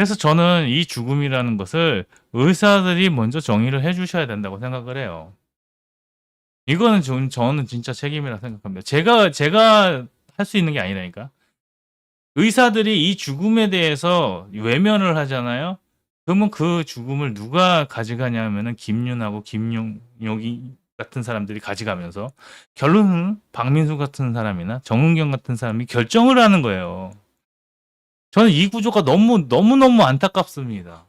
그래서 저는 이 죽음이라는 것을 의사들이 먼저 정의를 해 주셔야 된다고 생각을 해요. 이거는 저는 진짜 책임이라 생각합니다. 제가 할 수 있는 게 아니라니까. 의사들이 이 죽음에 대해서 외면을 하잖아요. 그러면 그 죽음을 누가 가져가냐면은 김윤하고 김용이 같은 사람들이 가져가면서 결론은 박민수 같은 사람이나 정은경 같은 사람이 결정을 하는 거예요. 저는 이 구조가 너무너무 안타깝습니다.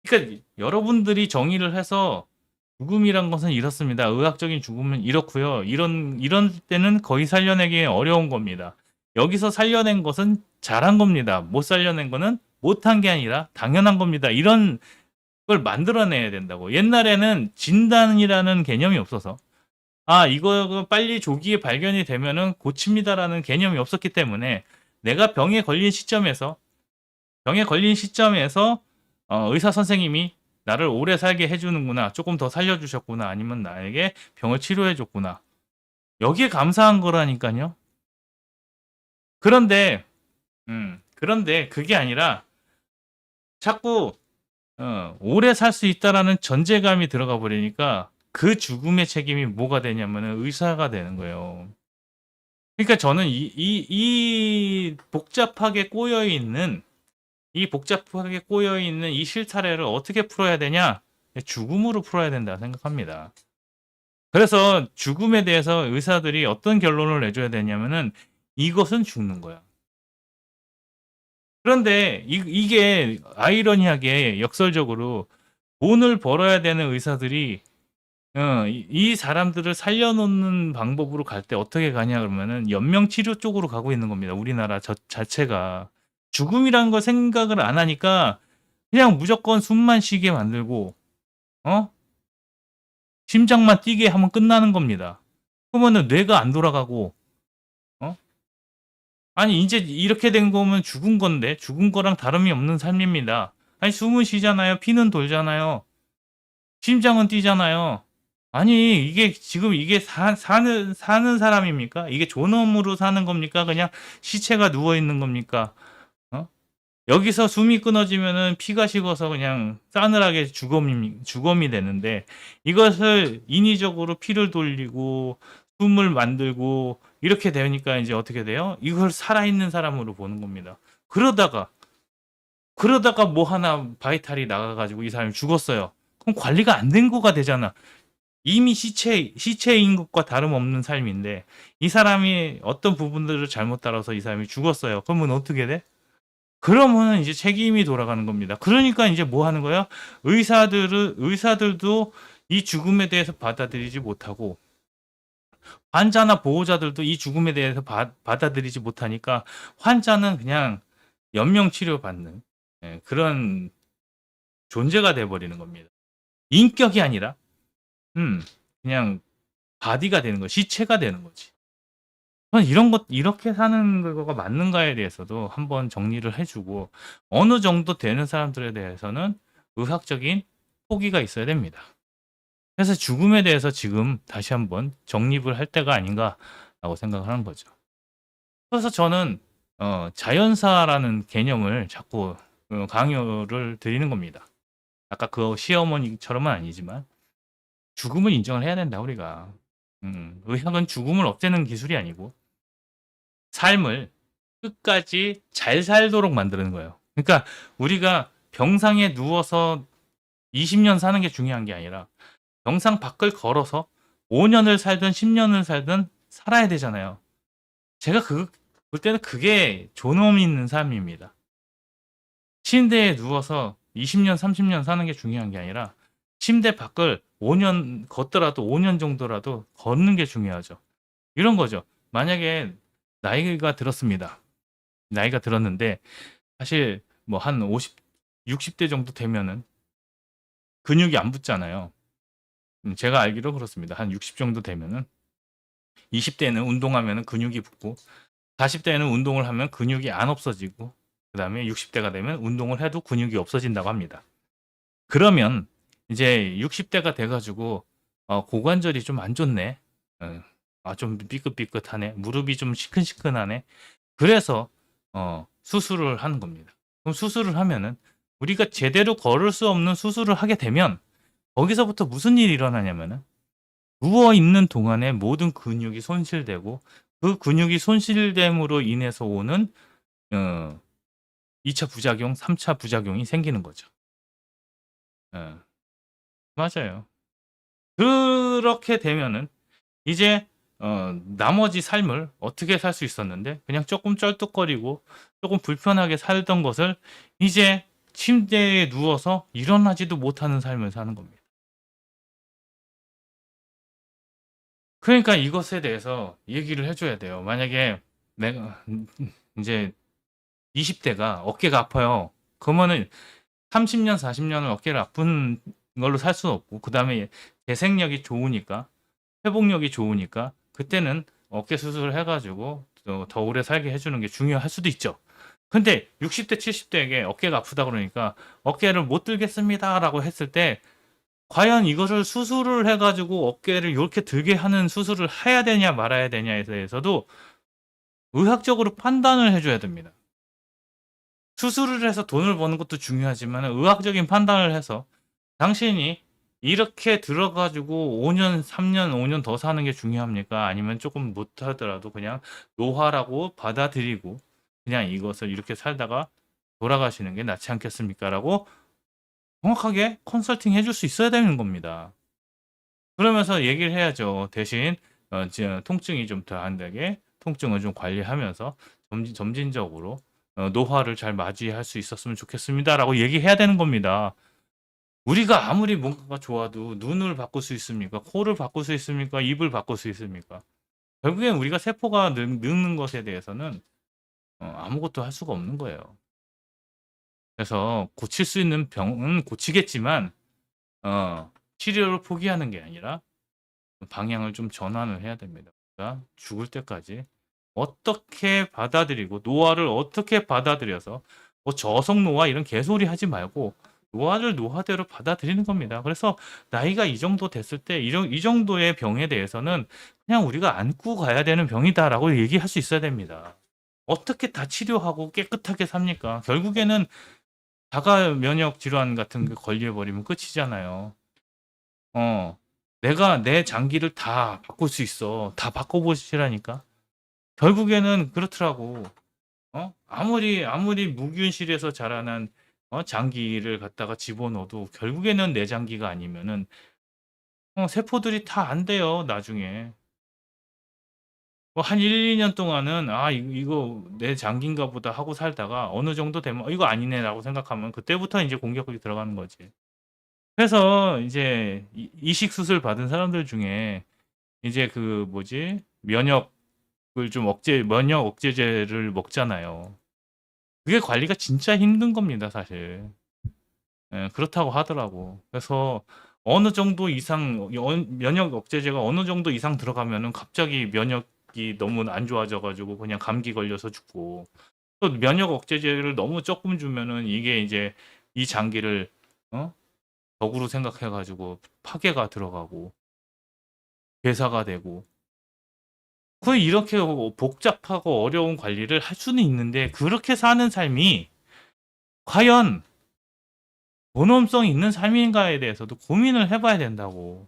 그러니까 여러분들이 정의를 해서 죽음이란 것은 이렇습니다. 의학적인 죽음은 이렇고요. 이런 때는 거의 살려내기 어려운 겁니다. 여기서 살려낸 것은 잘한 겁니다. 못 살려낸 거는 못한 게 아니라 당연한 겁니다. 이런 걸 만들어내야 된다고. 옛날에는 진단이라는 개념이 없어서 이거 빨리 조기에 발견이 되면은 고칩니다라는 개념이 없었기 때문에 내가 병에 걸린 시점에서 의사 선생님이 나를 오래 살게 해주는구나, 조금 더 살려주셨구나, 아니면 나에게 병을 치료해줬구나, 여기에 감사한 거라니까요. 그런데 그게 아니라 자꾸 오래 살 수 있다라는 전제감이 들어가 버리니까 그 죽음의 책임이 뭐가 되냐면은 의사가 되는 거예요. 그러니까 저는 이 복잡하게 꼬여 있는 이 실타래를 어떻게 풀어야 되냐? 죽음으로 풀어야 된다 생각합니다. 그래서 죽음에 대해서 의사들이 어떤 결론을 내줘야 되냐면은 이것은 죽는 거야. 그런데 이게 아이러니하게 역설적으로 돈을 벌어야 되는 의사들이 이 사람들을 살려놓는 방법으로 갈 때 어떻게 가냐 그러면은 연명치료 쪽으로 가고 있는 겁니다. 우리나라 자체가. 죽음이라는 걸 생각을 안 하니까 그냥 무조건 숨만 쉬게 만들고 어? 심장만 뛰게 하면 끝나는 겁니다. 그러면은 뇌가 안 돌아가고 어? 아니 이제 이렇게 된 거면 죽은 건데 죽은 거랑 다름이 없는 삶입니다. 아니 숨은 쉬잖아요. 피는 돌잖아요. 심장은 뛰잖아요. 아니 이게 지금 이게 사는 사람입니까? 이게 존엄으로 사는 겁니까? 그냥 시체가 누워 있는 겁니까? 어? 여기서 숨이 끊어지면은 피가 식어서 그냥 싸늘하게 죽음이 되는데 이것을 인위적으로 피를 돌리고 숨을 만들고 이렇게 되니까 이제 어떻게 돼요? 이걸 살아있는 사람으로 보는 겁니다. 그러다가 뭐 하나 바이탈이 나가가지고 이 사람이 죽었어요. 그럼 관리가 안 된 거가 되잖아. 이미 시체인 것과 다름없는 삶인데 이 사람이 어떤 부분들을 잘못 따라서 이 사람이 죽었어요. 그러면 어떻게 돼? 그러면 이제 책임이 돌아가는 겁니다. 그러니까 이제 뭐 하는 거야? 의사들도 이 죽음에 대해서 받아들이지 못하고 환자나 보호자들도 이 죽음에 대해서 받아들이지 못하니까 환자는 그냥 연명 치료 받는 그런 존재가 돼 버리는 겁니다. 인격이 아니라 그냥 바디가 되는 거, 시체가 되는 거지. 저는 이렇게 사는 거가 맞는가에 대해서도 한번 정리를 해주고, 어느 정도 되는 사람들에 대해서는 의학적인 포기가 있어야 됩니다. 그래서 죽음에 대해서 지금 다시 한번 정립을 할 때가 아닌가라고 생각을 하는 거죠. 그래서 저는 자연사라는 개념을 자꾸 강요를 드리는 겁니다. 아까 그 시어머니처럼은 아니지만 죽음을 인정을 해야 된다 우리가. 의학은 죽음을 없애는 기술이 아니고 삶을 끝까지 잘 살도록 만드는 거예요. 그러니까 우리가 병상에 누워서 20년 사는 게 중요한 게 아니라 병상 밖을 걸어서 5년을 살든 10년을 살든 살아야 되잖아요. 제가 볼 때는 그게 존엄이 있는 삶입니다. 침대에 누워서 20년, 30년 사는 게 중요한 게 아니라 침대 밖을 5년 걷더라도 5년 정도라도 걷는 게 중요하죠. 이런 거죠. 만약에 나이가 들었습니다. 나이가 들었는데 사실 뭐 한 60대 정도 되면은 근육이 안 붙잖아요. 제가 알기로 그렇습니다. 한 60 정도 되면은 20대에는 운동하면은 근육이 붙고 40대에는 운동을 하면 근육이 안 없어지고 그다음에 60대가 되면 운동을 해도 근육이 없어진다고 합니다. 그러면 이제 60대가 돼 가지고 고관절이 좀 안 좋네. 좀 삐끗삐끗하네. 무릎이 좀 시큰시큰하네. 그래서 수술을 하는 겁니다. 그럼 수술을 하면은 우리가 제대로 걸을 수 없는 수술을 하게 되면 거기서부터 무슨 일이 일어나냐면은 누워 있는 동안에 모든 근육이 손실되고 그 근육이 손실됨으로 인해서 오는 어 2차 부작용, 3차 부작용이 생기는 거죠. 예. 맞아요. 그렇게 되면은 이제 나머지 삶을 어떻게 살 수 있었는데 그냥 쪼끔 쩔뚝거리고 쪼금 불편하게 살던 것을 이제 침대에 누워서 일어나지도 못하는 삶을 사는 겁니다. 그러니까 이것에 대해서 얘기를 해 줘야 돼요. 만약에 내가 인제 20 대가 어깨가 아파요. 그러면은 30년 40 년을 어깨를 아픈 걸로 살 수는 없고 그다음에 재생력이 좋으니까 회복력이 좋으니까 그때는 어깨 수술을 해 가지고 더 오래 살게 해 주는 게 중요할 수도 있죠. 근데 60대 70 대에게 어깨가 아프다 그러니까 "어깨를 못 들겠습니다."라고 했을 때 과연 이것을 수술을 해 가지고 어깨를 요렇게 들게 하는 수술을 해야 되냐 말아야 되냐에 대해서도 의학적으로 판단을 해 줘야 됩니다. 수술을 해서 돈을 버는 것도 중요하지만 의학적인 판단을 해서 당신이 이렇게 들어 가지고 5 년, 3 년, 5년 더 사는 게 중요합니까? 아니면 쪼끔 못하더라도 그냥 노화라고 받아들이고 그냥 이것을 이렇게 살다가 돌아가시는 게 낫지 않겠습니까?"라고 정확하게 컨설팅 해줄 수 있어야 되는 겁니다. 그러면서 얘기를 해야죠. 대신 통증이 좀 덜 안 되게 통증을 좀 관리하면서 점진적으로 "노화를 잘 맞이할 수 있었으면 좋겠습니다."라고 얘기해야 되는 겁니다. 우리가 아무리 뭔가가 좋아도 눈을 바꿀 수 있습니까? 코를 바꿀 수 있습니까? 입을 바꿀 수 있습니까? 결국엔 우리가 세포가 늙는 것에 대해서는 아무것도 할 수가 없는 거예요. 그래서 고칠 수 있는 병은 고치겠지만 치료를 포기하는 게 아니라 방향을 좀 전환을 해야 됩니다. 그러니까 죽을 때까지 어떻게 받아들이고 노화를 어떻게 받아들여서 뭐 저속 노화 이런 개소리 하지 말고 노화를 노화대로 받아들이는 겁니다. 그래서 나이가 이 정도 됐을 때 이 정도의 병에 대해서는 그냥 우리가 안고 가야 되는 병이다라고 얘기할 수 있어야 됩니다. 어떻게 다 치료하고 깨끗하게 삽니까? 결국에는 자가 면역 질환 같은 게 걸려 버리면 끝이잖아요. 어. "내가 내 장기를 다 바꿀 수 있어." 다 바꿔 보시라니까. 결국에는 그렇더라고. 아무리 무균실에서 자라난 장기를 갖다가 집어넣어도 결국에는 내 장기가 아니면은 세포들이 다 안 돼요 나중에. 뭐 한 1-2년 동안은 '아 이거 내 장기인가 보다.' 하고 살다가 어느 정도 되면 '이거 아니네.'라고 생각하면 그때부터 인제 공격이 들어가는 거지. 그래서 이제 이식 수술 받은 사람들 중에 이제 그 뭐지 면역을 좀 면역 억제제를 먹잖아요. 그게 관리가 진짜 힘든 겁니다 사실. 예 그렇다고 하더라고. 그래서 어느 정도 이상 면역 억제제가 어느 정도 이상 들어가면은 갑자기 면역이 너무 안 좋아져 가지고 그냥 감기 걸려서 죽고 또 면역 억제제를 너무 쪼끔 주면은 이게 이제 이 장기를 어 적으로 생각해 가지고 파괴가 들어가고 괴사가 되고 이렇게 복잡하고 어려운 관리를 할 수는 있는데 그렇게 사는 삶이 과연 존엄성이 있는 삶인가에 대해서도 고민을 해 봐야 된다고.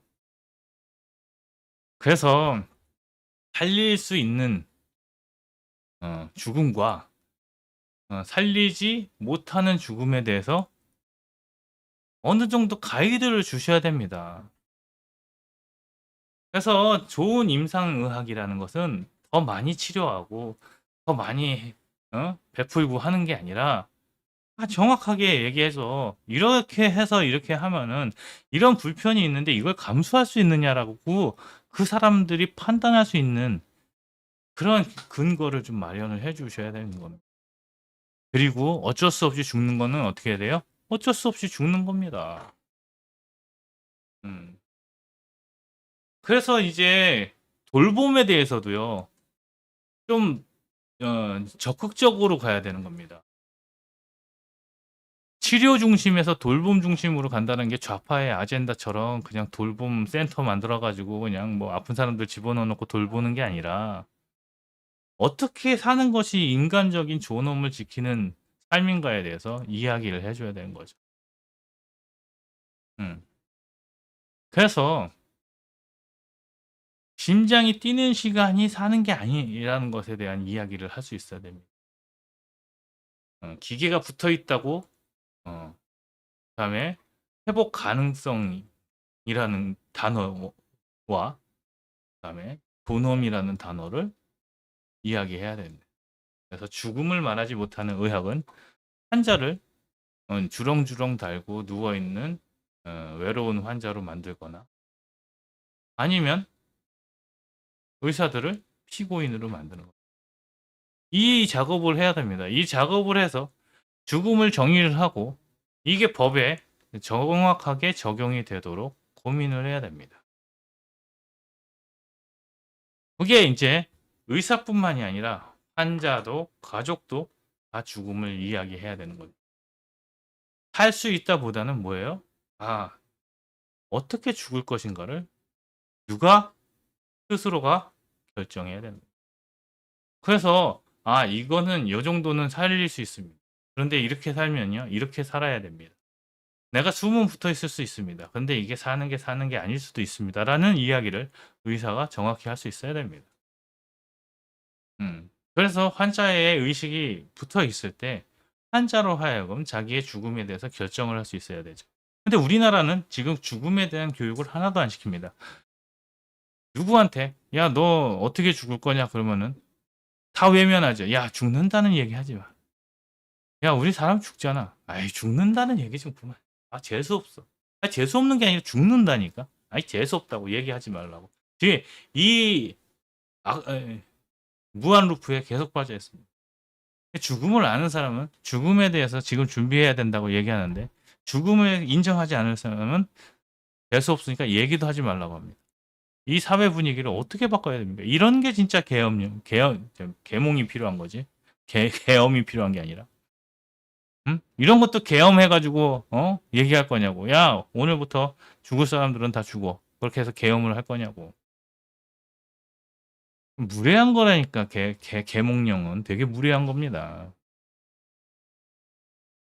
그래서 살릴 수 있는 죽음과 살리지 못하는 죽음에 대해서 어느 정도 가이드를 주셔야 됩니다. 그래서 좋은 임상의학이라는 것은 더 많이 치료하고 더 많이 베풀고 하는 게 아니라 정확하게 얘기해서 "이렇게 해서 이렇게 하면은 이런 불편이 있는데 이걸 감수할 수 있느냐?"라고 그 사람들이 판단할 수 있는 그런 근거를 좀 마련을 해 주셔야 되는 겁니다. 그리고 어쩔 수 없이 죽는 거는 어떻게 해야 돼요? 어쩔 수 없이 죽는 겁니다. 음. 그래서 이제 돌봄에 대해서도요. 좀 적극적으로 가야 되는 겁니다. 치료 중심에서 돌봄 중심으로 간다는 게 좌파의 아젠다처럼 그냥 돌봄 센터 만들어 가지고 그냥 뭐 아픈 사람들 집어넣어 놓고 돌보는 게 아니라 어떻게 사는 것이 인간적인 존엄을 지키는 삶인가에 대해서 이야기를 해 줘야 되는 거죠. 음. 그래서 심장이 뛰는 시간이 사는 게 아니라는 것에 대한 이야기를 할 수 있어야 됩니다. 기계가 붙어 있다고 그다음에 회복 가능성이라는 단어와 그다음에 본엄이라는 단어를 이야기해야 됩니다. 그래서 죽음을 말하지 못하는 의학은 환자를 주렁주렁 달고 누워 있는 외로운 환자로 만들거나 아니면 의사들을 피고인으로 만드는 거예요. 이 작업을 해야 됩니다. 이 작업을 해서 죽음을 정의를 하고 이게 법에 정확하게 적용이 되도록 고민을 해야 됩니다. 그게 이제 의사뿐만이 아니라 환자도 가족도 다 죽음을 이야기해야 되는 거죠. 할 수 있다 보다는 뭐예요? 어떻게 죽을 것인가를 누가 스스로가 결정해야 되는 거예요. 그래서 이거는 요 정도는 살릴 수 있습니다. 그런데 이렇게 살면요. 이렇게 살아야 됩니다. 내가 숨은 붙어 있을 수 있습니다. 근데 이게 사는 게 아닐 수도 있습니다라는 이야기를 의사가 정확히 할 수 있어야 됩니다. 그래서 환자의 의식이 붙어 있을 때 환자로 하여금 자기의 죽음에 대해서 결정을 할 수 있어야 되죠. 근데 우리나라는 지금 죽음에 대한 교육을 하나도 안 시킵니다. 누구한테 "야, 너 어떻게 죽을 거냐?" 그러면은 다 외면하죠. "야, 죽는다는 얘기 하지 마." "야, 우리 사람 죽잖아." "아이, 죽는다는 얘기 좀 그만. 재수 없어." 재수 없는 게 아니라 죽는다니까. 재수 없다고 얘기하지 말라고. 뒤에 이 무한 루프에 계속 빠져 있습니다. 죽음을 아는 사람은 죽음에 대해서 지금 준비해야 된다고 얘기하는데 죽음을 인정하지 않을 사람은 재수 없으니까 얘기도 하지 말라고 합니다. 이 사회 분위기를 어떻게 바꿔야 됩니까? 이런 게 진짜 계몽이 필요한 거지. 계엄이 필요한 게 아니라. 이런 것도 계엄해가지고 얘기할 거냐고. 야, 오늘부터 죽을 사람들은 다 죽어. 그렇게 해서 계엄을 할 거냐고. 무례한 거라니까. 계몽령은 되게 무례한 겁니다.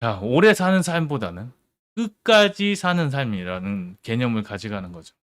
자, 오래 사는 삶보다는 끝까지 사는 삶이라는 개념을 가져가는 거죠.